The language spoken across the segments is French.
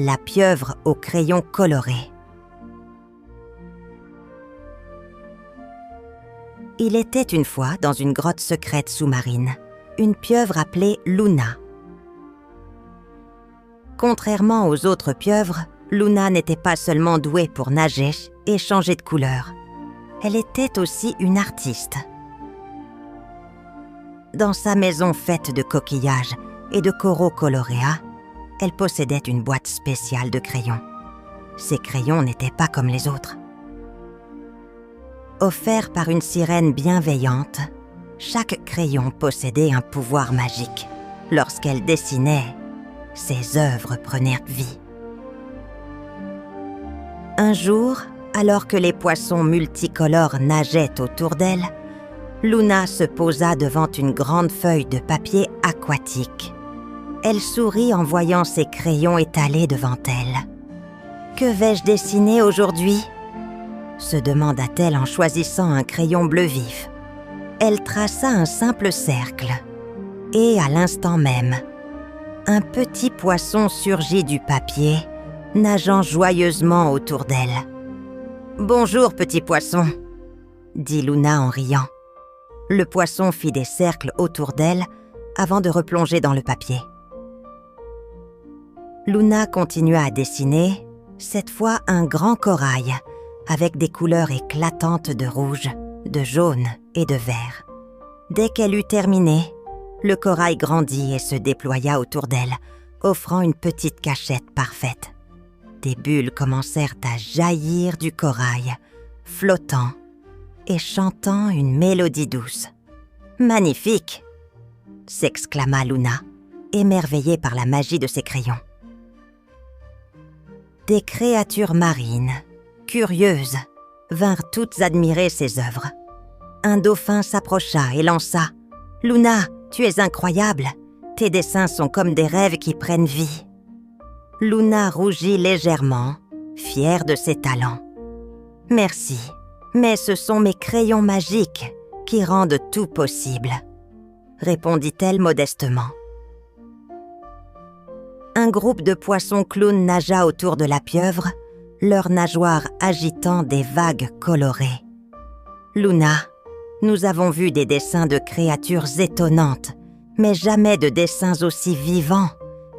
la pieuvre au crayon coloré. Il était une fois, dans une grotte secrète sous-marine, une pieuvre appelée Luna. Contrairement aux autres pieuvres, Luna n'était pas seulement douée pour nager et changer de couleur. Elle était aussi une artiste. Dans sa maison faite de coquillages et de coraux coloréats, elle possédait une boîte spéciale de crayons. Ces crayons n'étaient pas comme les autres. Offert par une sirène bienveillante, chaque crayon possédait un pouvoir magique. Lorsqu'elle dessinait, ses œuvres prenaient vie. Un jour, alors que les poissons multicolores nageaient autour d'elle, Luna se posa devant une grande feuille de papier aquatique. Elle sourit en voyant ses crayons étalés devant elle. « Que vais-je dessiner aujourd'hui ?» se demanda-t-elle en choisissant un crayon bleu vif. Elle traça un simple cercle. Et à l'instant même, un petit poisson surgit du papier, nageant joyeusement autour d'elle. « Bonjour, petit poisson !» dit Luna en riant. Le poisson fit des cercles autour d'elle avant de replonger dans le papier. Luna continua à dessiner, cette fois un grand corail, avec des couleurs éclatantes de rouge, de jaune et de vert. Dès qu'elle eut terminé, le corail grandit et se déploya autour d'elle, offrant une petite cachette parfaite. Des bulles commencèrent à jaillir du corail, flottant et chantant une mélodie douce. « Magnifique !» s'exclama Luna, émerveillée par la magie de ses crayons. Des créatures marines, curieuses, vinrent toutes admirer ses œuvres. Un dauphin s'approcha et lança « Luna, tu es incroyable! Tes dessins sont comme des rêves qui prennent vie. » Luna rougit légèrement, fière de ses talents. « Merci, mais ce sont mes crayons magiques qui rendent tout possible, » répondit-elle modestement. Un groupe de poissons clowns nagea autour de la pieuvre, leurs nageoires agitant des vagues colorées. « Luna, nous avons vu des dessins de créatures étonnantes, mais jamais de dessins aussi vivants.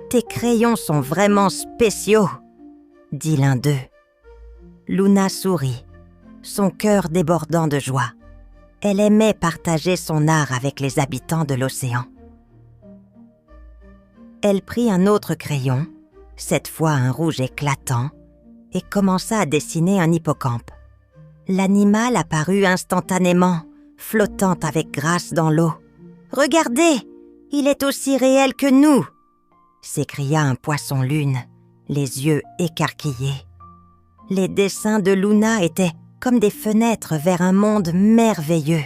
Tes crayons sont vraiment spéciaux, » dit l'un d'eux. Luna sourit, son cœur débordant de joie. Elle aimait partager son art avec les habitants de l'océan. Elle prit un autre crayon, cette fois un rouge éclatant, et commença à dessiner un hippocampe. L'animal apparut instantanément, flottant avec grâce dans l'eau. « Regardez, il est aussi réel que nous !» s'écria un poisson-lune, les yeux écarquillés. Les dessins de Luna étaient comme des fenêtres vers un monde merveilleux.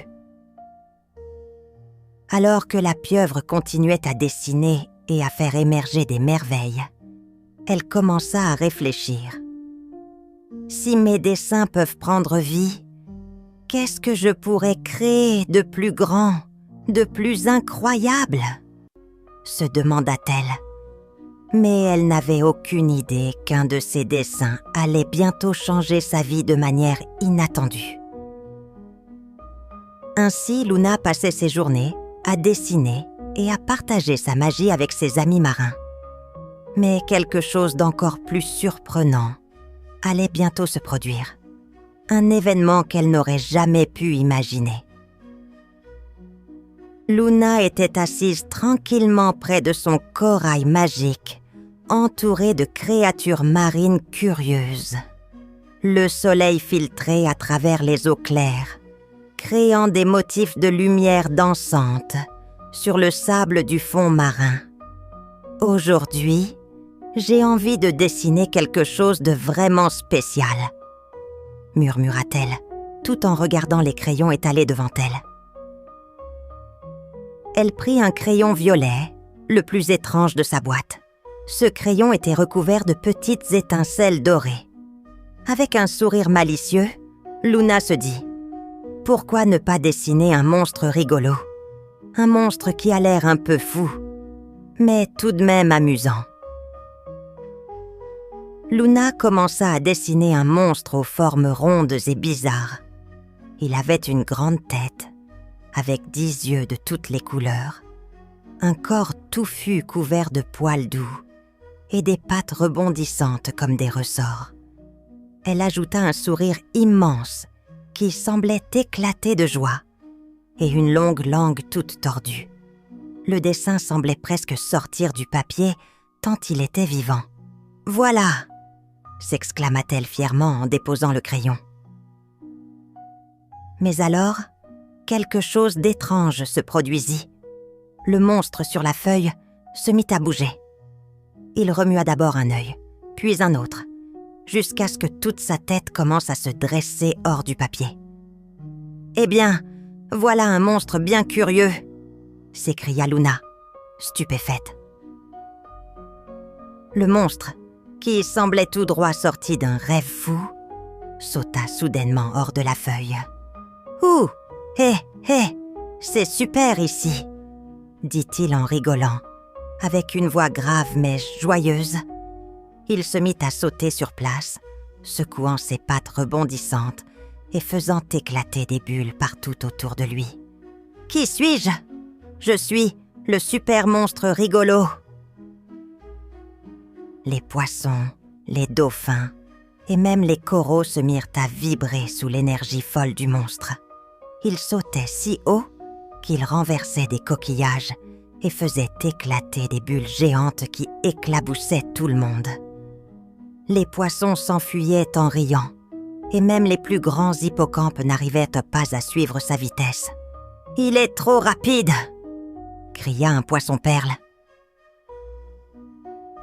Alors que la pieuvre continuait à dessiner et à faire émerger des merveilles, elle commença à réfléchir. Si mes dessins peuvent prendre vie, qu'est-ce que je pourrais créer de plus grand, de plus incroyable ? Se demanda-t-elle. Mais elle n'avait aucune idée qu'un de ses dessins allait bientôt changer sa vie de manière inattendue. Ainsi, Luna passait ses journées à dessiner et à partager sa magie avec ses amis marins. Mais quelque chose d'encore plus surprenant allait bientôt se produire. Un événement qu'elle n'aurait jamais pu imaginer. Luna était assise tranquillement près de son corail magique, entourée de créatures marines curieuses. Le soleil filtrait à travers les eaux claires, créant des motifs de lumière dansante sur le sable du fond marin. « Aujourd'hui, j'ai envie de dessiner quelque chose de vraiment spécial, » murmura-t-elle, tout en regardant les crayons étalés devant elle. Elle prit un crayon violet, le plus étrange de sa boîte. Ce crayon était recouvert de petites étincelles dorées. Avec un sourire malicieux, Luna se dit « Pourquoi ne pas dessiner un monstre rigolo ? Un monstre qui a l'air un peu fou, mais tout de même amusant. » Luna commença à dessiner un monstre aux formes rondes et bizarres. Il avait une grande tête, avec 10 yeux de toutes les couleurs, un corps touffu couvert de poils doux et des pattes rebondissantes comme des ressorts. Elle ajouta un sourire immense qui semblait éclater de joie et une longue langue toute tordue. Le dessin semblait presque sortir du papier tant il était vivant. « Voilà !» s'exclama-t-elle fièrement en déposant le crayon. Mais alors, quelque chose d'étrange se produisit. Le monstre sur la feuille se mit à bouger. Il remua d'abord un œil, puis un autre, jusqu'à ce que toute sa tête commence à se dresser hors du papier. « Eh bien, voilà un monstre bien curieux !» s'écria Luna, stupéfaite. Le monstre, qui semblait tout droit sorti d'un rêve fou, sauta soudainement hors de la feuille. « Ouh, hé, c'est super ici !» dit-il en rigolant, avec une voix grave mais joyeuse. Il se mit à sauter sur place, secouant ses pattes rebondissantes et faisant éclater des bulles partout autour de lui. « Qui suis-je ? Je suis le super monstre rigolo !» Les poissons, les dauphins et même les coraux se mirent à vibrer sous l'énergie folle du monstre. Il sautait si haut qu'il renversait des coquillages et faisait éclater des bulles géantes qui éclaboussaient tout le monde. Les poissons s'enfuyaient en riant, et même les plus grands hippocampes n'arrivaient pas à suivre sa vitesse. « Il est trop rapide !» cria un poisson-perle.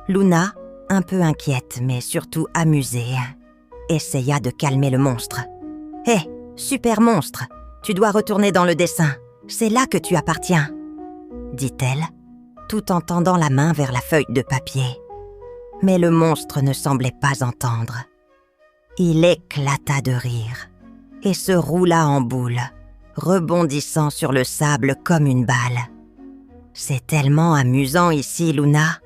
Luna, un peu inquiète mais surtout amusée, essaya de calmer le monstre. « Hé, super monstre, tu dois retourner dans le dessin, c'est là que tu appartiens !» dit-elle, tout en tendant la main vers la feuille de papier. Mais le monstre ne semblait pas entendre. Il éclata de rire et se roula en boule, rebondissant sur le sable comme une balle. « C'est tellement amusant ici, Luna.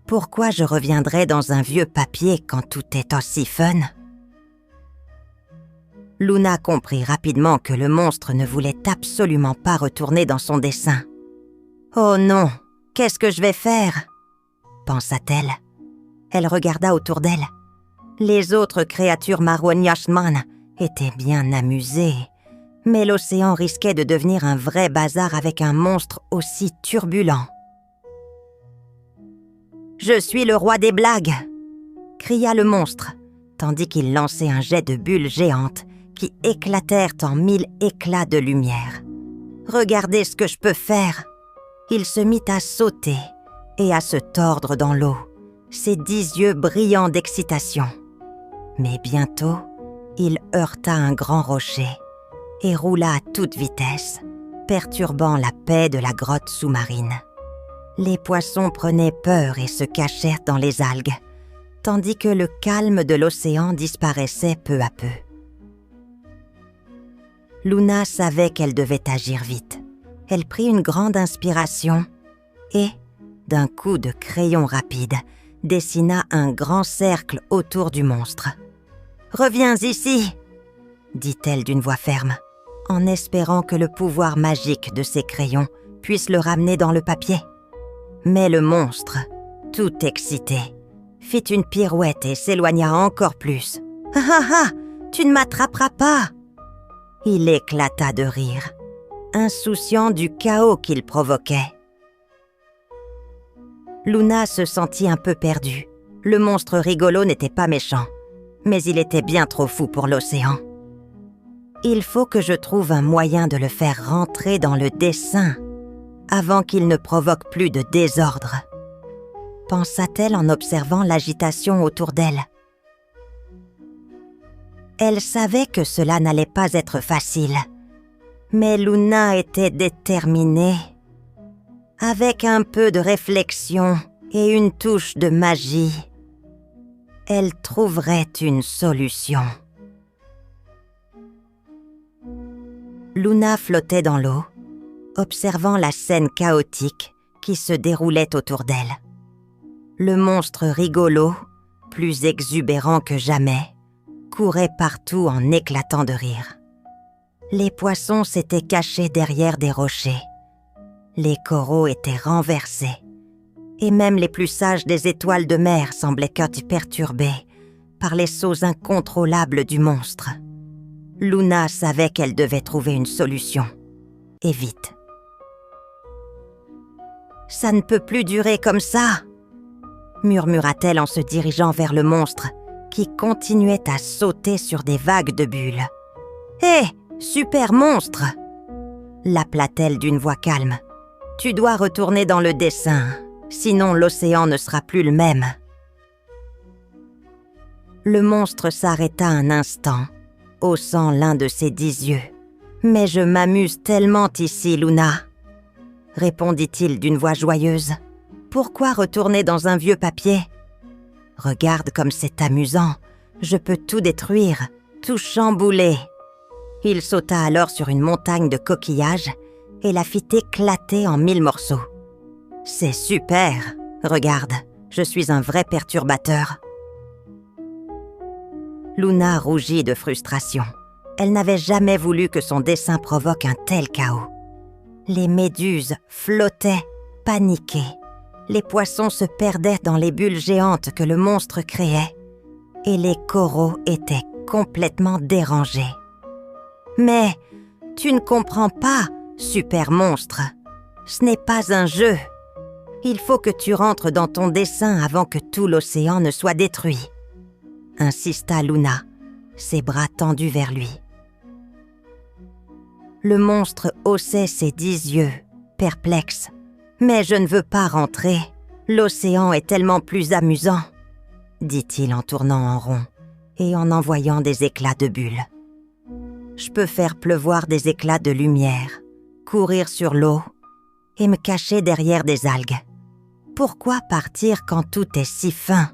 Pourquoi je reviendrais dans un vieux papier quand tout est aussi fun ?» Luna comprit rapidement que le monstre ne voulait absolument pas retourner dans son dessin. « Oh non, qu'est-ce que je vais faire ?» pensa-t-elle. Elle regarda autour d'elle. Les autres créatures Marwonyashman étaient bien amusées, mais l'océan risquait de devenir un vrai bazar avec un monstre aussi turbulent. « Je suis le roi des blagues !» cria le monstre, tandis qu'il lançait un jet de bulles géantes qui éclatèrent en 1000 éclats de lumière. « Regardez ce que je peux faire !» Il se mit à sauter et à se tordre dans l'eau, ses 10 yeux brillants d'excitation. Mais bientôt, il heurta un grand rocher et roula à toute vitesse, perturbant la paix de la grotte sous-marine. Les poissons prenaient peur et se cachèrent dans les algues, tandis que le calme de l'océan disparaissait peu à peu. Luna savait qu'elle devait agir vite. Elle prit une grande inspiration et, d'un coup de crayon rapide, dessina un grand cercle autour du monstre. « Reviens ici !» dit-elle d'une voix ferme, en espérant que le pouvoir magique de ses crayons puisse le ramener dans le papier. Mais le monstre, tout excité, fit une pirouette et s'éloigna encore plus. « Ah ah ah, tu ne m'attraperas pas !» Il éclata de rire, insouciant du chaos qu'il provoquait. Luna se sentit un peu perdue. Le monstre rigolo n'était pas méchant, mais il était bien trop fou pour l'océan. « Il faut que je trouve un moyen de le faire rentrer dans le dessin avant qu'il ne provoque plus de désordre, » pensa-t-elle en observant l'agitation autour d'elle. Elle savait que cela n'allait pas être facile, mais Luna était déterminée. Avec un peu de réflexion et une touche de magie, elle trouverait une solution. Luna flottait dans l'eau, observant la scène chaotique qui se déroulait autour d'elle. Le monstre rigolo, plus exubérants que jamais, couraient partout en éclatant de rire. Les poissons s'étaient cachés derrière des rochers. Les coraux étaient renversés. Et même les plus sages des étoiles de mer semblaient perturbés par les sauts incontrôlables du monstre. Luna savait qu'elle devait trouver une solution. Et vite. « Ça ne peut plus durer comme ça !» murmura-t-elle en se dirigeant vers le monstre qui continuait à sauter sur des vagues de bulles. « Hé, super monstre !» l'appela-t-elle d'une voix calme. « Tu dois retourner dans le dessin, sinon l'océan ne sera plus le même. » Le monstre s'arrêta un instant, haussant l'un de ses 10 yeux. « Mais je m'amuse tellement ici, Luna !» répondit-il d'une voix joyeuse. « Pourquoi retourner dans un vieux papier ? Regarde comme c'est amusant. Je peux tout détruire, tout chambouler. » Il sauta alors sur une montagne de coquillages et la fit éclater en 1000 morceaux. « C'est super. Regarde, je suis un vrai perturbateur. » Luna rougit de frustration. Elle n'avait jamais voulu que son dessin provoque un tel chaos. Les méduses flottaient, paniquées. Les poissons se perdaient dans les bulles géantes que le monstre créait. Et les coraux étaient complètement dérangés. « Mais tu ne comprends pas, super monstre. Ce n'est pas un jeu. Il faut que tu rentres dans ton dessin avant que tout l'océan ne soit détruit. » insista Luna, ses bras tendus vers lui. Le monstre haussait ses 10 yeux, perplexe. « Mais je ne veux pas rentrer. L'océan est tellement plus amusant, » dit-il en tournant en rond et en envoyant des éclats de bulles. « Je peux faire pleuvoir des éclats de lumière, courir sur l'eau et me cacher derrière des algues. Pourquoi partir quand tout est si fin ?»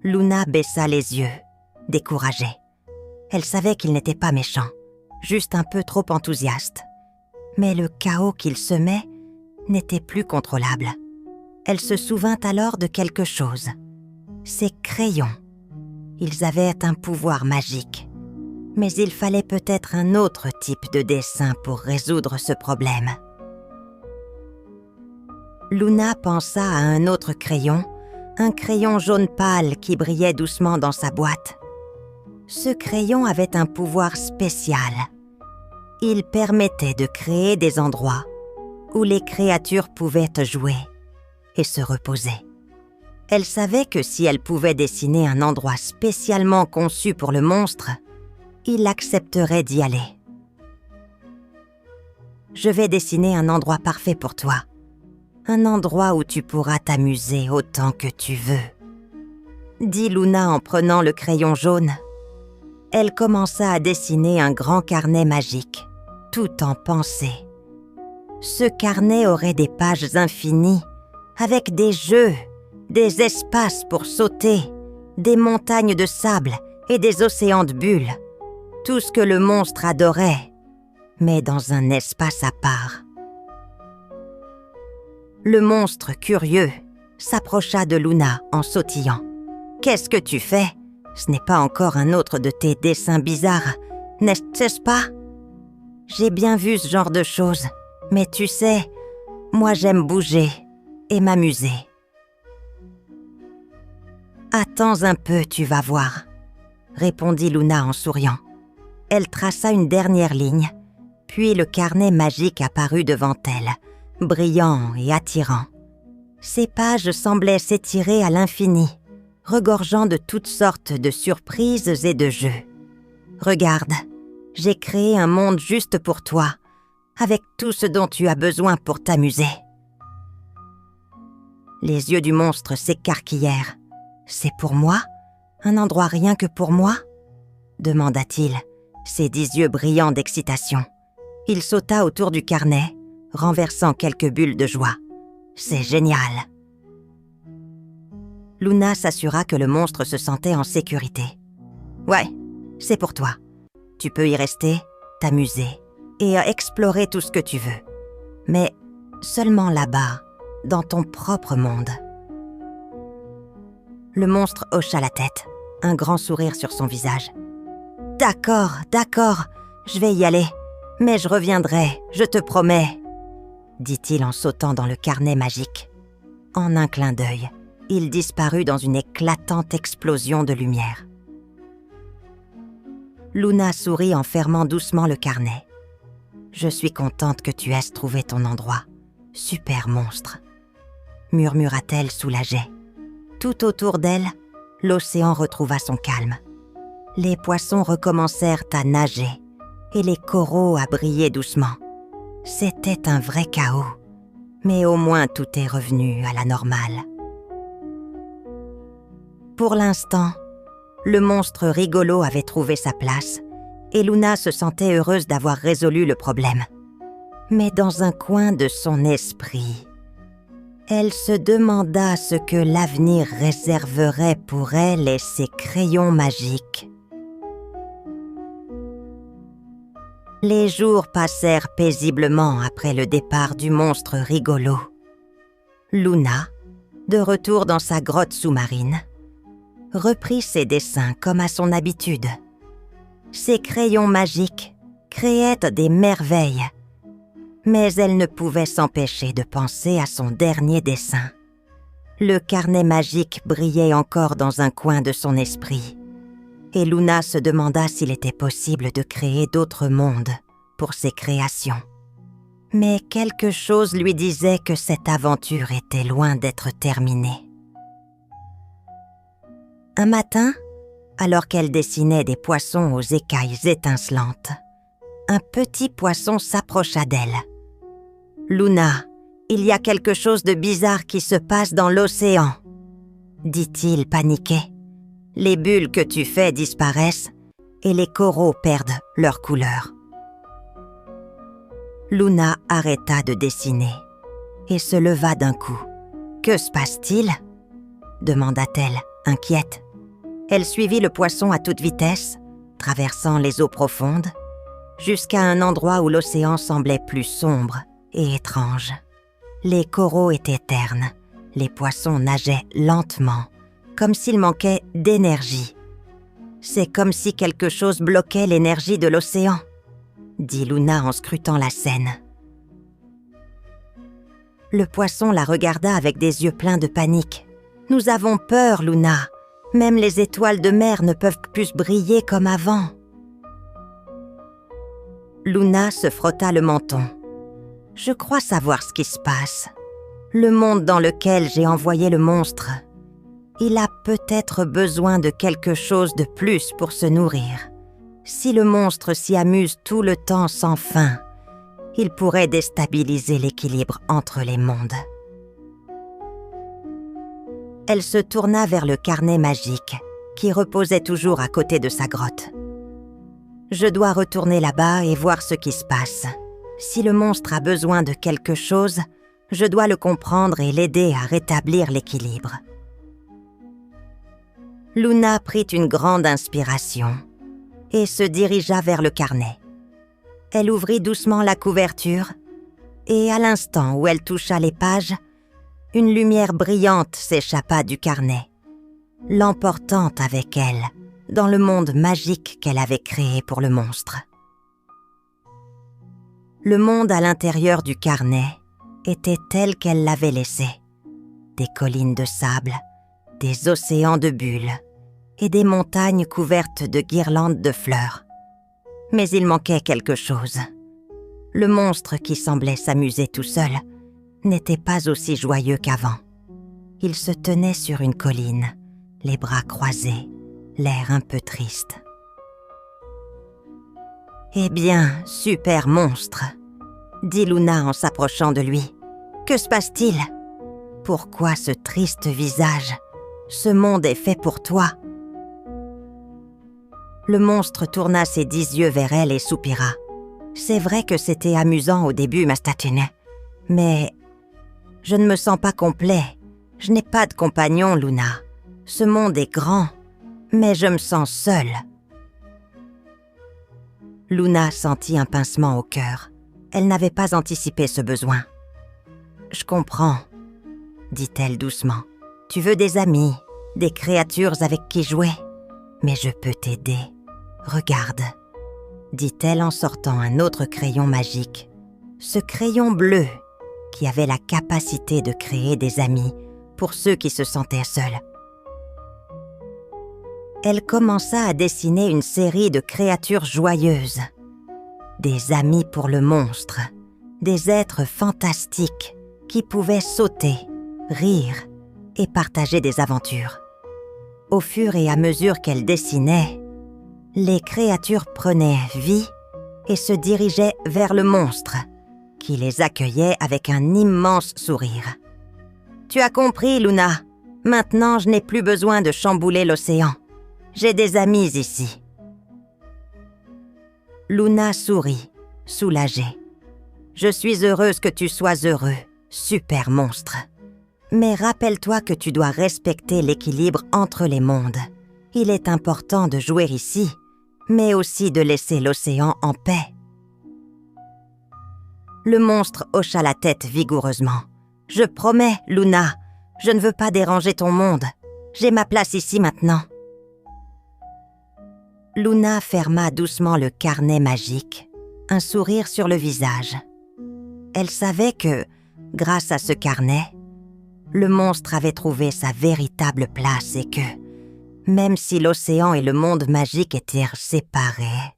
Luna baissa les yeux, découragée. Elle savait qu'il n'était pas méchant, juste un peu trop enthousiaste. Mais le chaos qu'il semait n'était plus contrôlable. Elle se souvint alors de quelque chose. Ses crayons. Ils avaient un pouvoir magique. Mais il fallait peut-être un autre type de dessin pour résoudre ce problème. Luna pensa à un autre crayon, un crayon jaune pâle qui brillait doucement dans sa boîte. Ce crayon avait un pouvoir spécial. Il permettait de créer des endroits où les créatures pouvaient jouer et se reposer. Elle savait que si elle pouvait dessiner un endroit spécialement conçu pour le monstre, il accepterait d'y aller. « Je vais dessiner un endroit parfait pour toi. Un endroit où tu pourras t'amuser autant que tu veux, » dit Luna en prenant le crayon jaune. Elle commença à dessiner un grand carnet magique, tout en pensée. Ce carnet aurait des pages infinies, avec des jeux, des espaces pour sauter, des montagnes de sable et des océans de bulles. Tout ce que le monstre adorait, mais dans un espace à part. Le monstre, curieux, s'approcha de Luna en sautillant. « Qu'est-ce que tu fais ? Ce n'est pas encore un autre de tes dessins bizarres, n'est-ce pas ? J'ai bien vu ce genre de choses, mais tu sais, moi j'aime bouger et m'amuser. » « Attends un peu, tu vas voir, » répondit Luna en souriant. Elle traça une dernière ligne, puis le carnet magique apparut devant elle, brillant et attirant. Ses pages semblaient s'étirer à l'infini, regorgeant de toutes sortes de surprises et de jeux. « Regarde, j'ai créé un monde juste pour toi, avec tout ce dont tu as besoin pour t'amuser. » Les yeux du monstre s'écarquillèrent. « C'est pour moi ? Un endroit rien que pour moi ?» demanda-t-il, ses 10 yeux brillants d'excitation. Il sauta autour du carnet, renversant quelques bulles de joie. « C'est génial !» Luna s'assura que le monstre se sentait en sécurité. « Ouais, c'est pour toi. Tu peux y rester, t'amuser et explorer tout ce que tu veux. Mais seulement là-bas, dans ton propre monde. » Le monstre hocha la tête, un grand sourire sur son visage. « D'accord, je vais y aller, mais je reviendrai, je te promets, » dit-il en sautant dans le carnet magique. En un clin d'œil, il disparut dans une éclatante explosion de lumière. Luna sourit en fermant doucement le carnet. « Je suis contente que tu aies trouvé ton endroit. Super monstre !» murmura-t-elle soulagée. Tout autour d'elle, l'océan retrouva son calme. Les poissons recommencèrent à nager et les coraux à briller doucement. C'était un vrai chaos, mais au moins tout est revenu à la normale. Pour l'instant, le monstre rigolo avait trouvé sa place et Luna se sentait heureuse d'avoir résolu le problème. Mais dans un coin de son esprit, elle se demanda ce que l'avenir réserverait pour elle et ses crayons magiques. Les jours passèrent paisiblement après le départ du monstre rigolo. Luna, de retour dans sa grotte sous-marine, reprit ses dessins comme à son habitude. Ses crayons magiques créaient des merveilles, mais elle ne pouvait s'empêcher de penser à son dernier dessin. Le carnet magique brillait encore dans un coin de son esprit, et Luna se demanda s'il était possible de créer d'autres mondes pour ses créations. Mais quelque chose lui disait que cette aventure était loin d'être terminée. Un matin, alors qu'elle dessinait des poissons aux écailles étincelantes, un petit poisson s'approcha d'elle. « Luna, il y a quelque chose de bizarre qui se passe dans l'océan, » dit-il paniqué. « Les bulles que tu fais disparaissent et les coraux perdent leur couleur. » Luna arrêta de dessiner et se leva d'un coup. « Que se passe-t-il » demanda-t-elle, inquiète. Elle suivit le poisson à toute vitesse, traversant les eaux profondes, jusqu'à un endroit où l'océan semblait plus sombre et étrange. Les coraux étaient ternes, les poissons nageaient lentement, comme s'il manquait d'énergie. « C'est comme si quelque chose bloquait l'énergie de l'océan, » dit Luna en scrutant la scène. Le poisson la regarda avec des yeux pleins de panique. « Nous avons peur, Luna. Même les étoiles de mer ne peuvent plus briller comme avant. » Luna se frotta le menton. « Je crois savoir ce qui se passe. Le monde dans lequel j'ai envoyé le monstre, il a peut-être besoin de quelque chose de plus pour se nourrir. Si le monstre s'y amuse tout le temps sans fin, il pourrait déstabiliser l'équilibre entre les mondes. » Elle se tourna vers le carnet magique, qui reposait toujours à côté de sa grotte. « Je dois retourner là-bas et voir ce qui se passe. Si le monstre a besoin de quelque chose, je dois le comprendre et l'aider à rétablir l'équilibre. » Luna prit une grande inspiration et se dirigea vers le carnet. Elle ouvrit doucement la couverture et à l'instant où elle toucha les pages, une lumière brillante s'échappa du carnet, l'emportant avec elle dans le monde magique qu'elle avait créé pour le monstre. Le monde à l'intérieur du carnet était tel qu'elle l'avait laissé. Des collines de sable, des océans de bulles et des montagnes couvertes de guirlandes de fleurs. Mais il manquait quelque chose. Le monstre qui semblait s'amuser tout seul n'était pas aussi joyeux qu'avant. Il se tenait sur une colline, les bras croisés, l'air un peu triste. « Eh bien, super monstre !» dit Luna en s'approchant de lui. « Que se passe-t-il ? Pourquoi ce triste visage ? Ce monde est fait pour toi. » Le monstre tourna ses 10 yeux vers elle et soupira. « C'est vrai que c'était amusant au début, ma statine, mais je ne me sens pas complet. Je n'ai pas de compagnon, Luna. Ce monde est grand, mais je me sens seule. » Luna sentit un pincement au cœur. Elle n'avait pas anticipé ce besoin. « Je comprends, » dit-elle doucement. « Tu veux des amis, des créatures avec qui jouer. Mais je peux t'aider. Regarde, dit-elle en sortant un autre crayon magique. Ce crayon bleu qui avait la capacité de créer des amis pour ceux qui se sentaient seuls. Elle commença à dessiner une série de créatures joyeuses. Des amis pour le monstre, des êtres fantastiques qui pouvaient sauter, rire et partager des aventures. Au fur et à mesure qu'elle dessinait, les créatures prenaient vie et se dirigeaient vers le monstre, qui les accueillait avec un immense sourire. « Tu as compris, Luna. Maintenant, je n'ai plus besoin de chambouler l'océan. J'ai des amis ici. » Luna sourit, soulagée. « Je suis heureuse que tu sois heureux, super monstre. Mais rappelle-toi que tu dois respecter l'équilibre entre les mondes. Il est important de jouer ici, mais aussi de laisser l'océan en paix. » Le monstre hocha la tête vigoureusement. « Je promets, Luna, je ne veux pas déranger ton monde. J'ai ma place ici maintenant. » Luna ferma doucement le carnet magique, un sourire sur le visage. Elle savait que, grâce à ce carnet, le monstre avait trouvé sa véritable place et que, même si l'océan et le monde magique étaient séparés,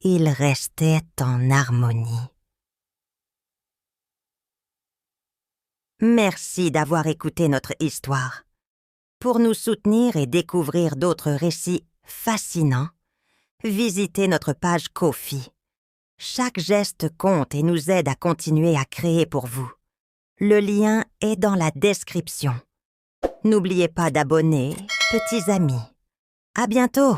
ils restaient en harmonie. Merci d'avoir écouté notre histoire. Pour nous soutenir et découvrir d'autres récits fascinants, visitez notre page Ko-fi. Chaque geste compte et nous aide à continuer à créer pour vous. Le lien est dans la description. N'oubliez pas d'abonner, petits amis. À bientôt!